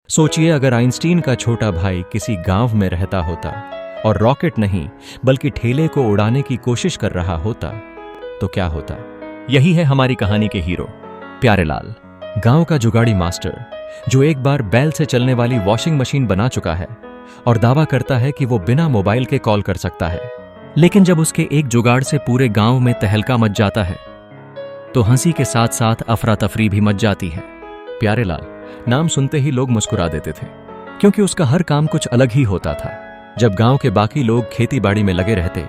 सोचिए अगर आइंस्टीन का छोटा भाई किसी गांव में रहता होता और रॉकेट नहीं बल्कि ठेले को उड़ाने की कोशिश कर रहा होता तो क्या होता। यही है हमारी कहानी के हीरो प्यारेलाल, गांव का जुगाड़ी मास्टर जो एक बार बैल से चलने वाली वॉशिंग मशीन बना चुका है और दावा करता है कि वो बिना मोबाइल के कॉल कर सकता है। लेकिन जब उसके एक जुगाड़ से पूरे गांव में तहलका मच जाता है तो हंसी के साथ साथ अफरा तफरी भी मच जाती है। प्यारेलाल नाम सुनते ही लोग मुस्कुरा देते थे क्योंकि उसका हर काम कुछ अलग ही होता था। जब गांव के बाकी लोग खेती बाड़ी में लगे रहते,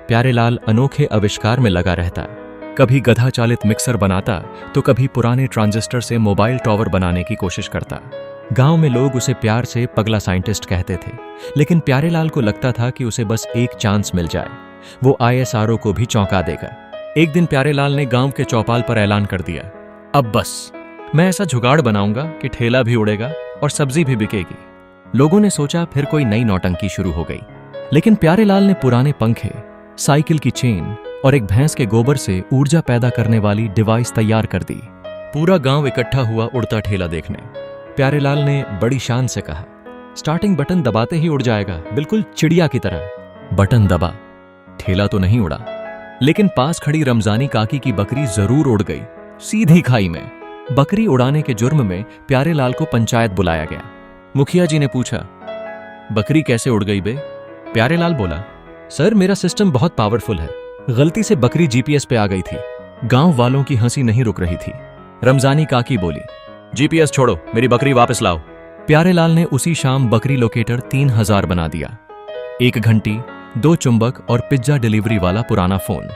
प्यारेलाल अनोखे आविष्कार में लगा रहता। कभी गधा चालित मिक्सर बनाता तो कभी पुराने ट्रांजिस्टर से मोबाइल टावर बनाने की कोशिश करता। गांव में लोग उसे प्यार से पगला साइंटिस्ट कहते थे, लेकिन प्यारेलाल को लगता था कि उसे बस एक चांस मिल जाए, वो ISRO को भी चौंका देगा। एक दिन प्यारेलाल ने गांव के चौपाल पर ऐलान कर दिया, अब बस मैं ऐसा जुगाड़ बनाऊंगा कि ठेला भी उड़ेगा और सब्जी भी बिकेगी। लोगों ने सोचा फिर कोई नई नौटंकी शुरू हो गई, लेकिन प्यारेलाल ने पुराने पंखे, साइकिल की चेन और एक भैंस के गोबर से ऊर्जा पैदा करने वाली डिवाइस तैयार कर दी। पूरा गांव इकट्ठा हुआ उड़ता ठेला देखने। प्यारेलाल ने बड़ी शान से कहा, स्टार्टिंग बटन दबाते ही उड़ जाएगा, बिल्कुल चिड़िया की तरह। बटन दबा, ठेला तो नहीं उड़ा, लेकिन पास खड़ी रमजानी काकी की बकरी जरूर उड़ गई, सीधी खाई में। बकरी उड़ाने के जुर्म में प्यारेलाल को पंचायत बुलाया गया। मुखिया जी ने पूछा, बकरी कैसे उड़ गई बे? प्यारेलाल बोला, सर मेरा सिस्टम बहुत पावरफुल है, गलती से बकरी GPS पे आ गई थी। गांव वालों की हंसी नहीं रुक रही थी। रमजानी काकी बोली, GPS छोड़ो, मेरी बकरी वापस लाओ। प्यारेलाल ने उसी शाम बकरी लोकेटर 3000 बना दिया। 1 घंटी, 2 चुंबक और पिज्जा डिलीवरी वाला पुराना फोन।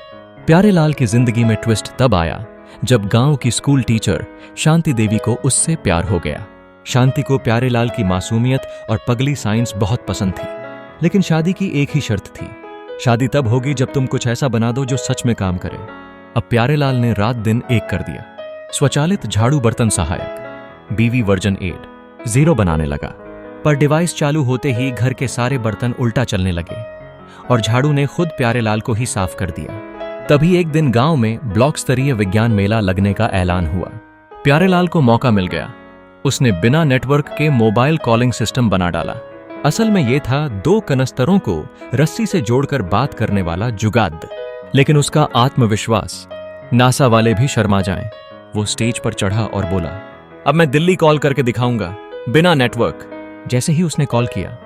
प्यारेलाल की जिंदगी में ट्विस्ट तब आया जब गांव की स्कूल टीचर शांति देवी को उससे प्यार हो गया। शांति को प्यारेलाल की मासूमियत और पगली साइंस बहुत पसंद थी, लेकिन शादी की एक ही शर्त थी, शादी तब होगी जब तुम कुछ ऐसा बना दो जो सच में काम करे। अब प्यारेलाल ने रात दिन एक कर दिया। स्वचालित झाड़ू बर्तन सहायक BV वर्जन 8 0 बनाने लगा, पर डिवाइस चालू होते ही घर के सारे बर्तन उल्टा चलने लगे और झाड़ू ने खुद प्यारेलाल को ही साफ कर दिया। तभी एक दिन गांव में ब्लॉक स्तरीय विज्ञान मेला लगने का ऐलान हुआ। प्यारेलाल को मौका मिल गया। उसने बिना नेटवर्क के मोबाइल कॉलिंग सिस्टम बना डाला। असल में यह था 2 कनस्तरों को रस्सी से जोड़कर बात करने वाला जुगाड़। लेकिन उसका आत्मविश्वास नासा वाले भी शर्मा जाएं। वो स्टेज पर चढ़ा और बोला, अब मैं दिल्ली कॉल करके दिखाऊंगा बिना नेटवर्क। जैसे ही उसने कॉल किया,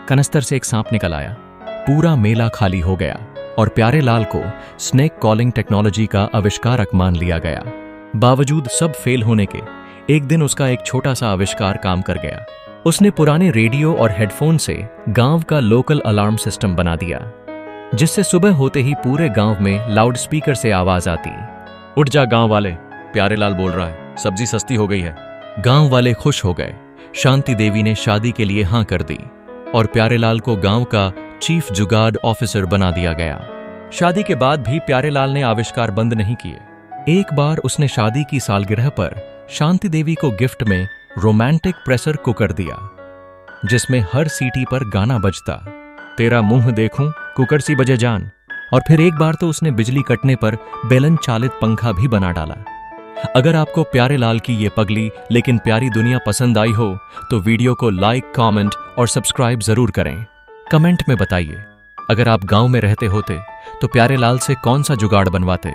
कनस्तर से एक सांप निकल आया। पूरा मेला खाली हो गया और प्यारेलाल को स्नेक कॉलिंग टेक्नोलॉजी का आविष्कारक मान लिया गया। बावजूद सब फेल होने के एक दिन उसका एक छोटा सा आविष्कार काम कर गया। उसने पुराने रेडियो और हेडफोन से गांव का लोकल अलार्म सिस्टम बना दिया, जिससे सुबह होते ही पूरे गांव में लाउड स्पीकर से आवाज आती, उठ जा गांव वाले, प्यारेलाल बोल रहा है, सब्जी सस्ती हो गई है। गांव वाले खुश हो गए। शांति देवी ने शादी के लिए हां कर दी और प्यारेलाल को गांव का चीफ जुगाड़ ऑफिसर बना दिया गया। शादी के बाद भी प्यारेलाल ने आविष्कार बंद नहीं किए। एक बार उसने शादी की सालगिरह पर शांति देवी को गिफ्ट में रोमांटिक प्रेशर कुकर दिया, जिसमें हर सीटी पर गाना बजता, तेरा मुंह देखूं कुकर सी बजे जान। और फिर एक बार तो उसने बिजली कटने पर बेलन चालित पंखा भी बना डाला। अगर आपको प्यारेलाल की ये पगली लेकिन प्यारी दुनिया पसंद आई हो तो वीडियो को लाइक, कमेंट और सब्सक्राइब जरूर करें। कमेंट में बताइए, अगर आप गांव में रहते होते तो प्यारेलाल से कौन सा जुगाड़ बनवाते।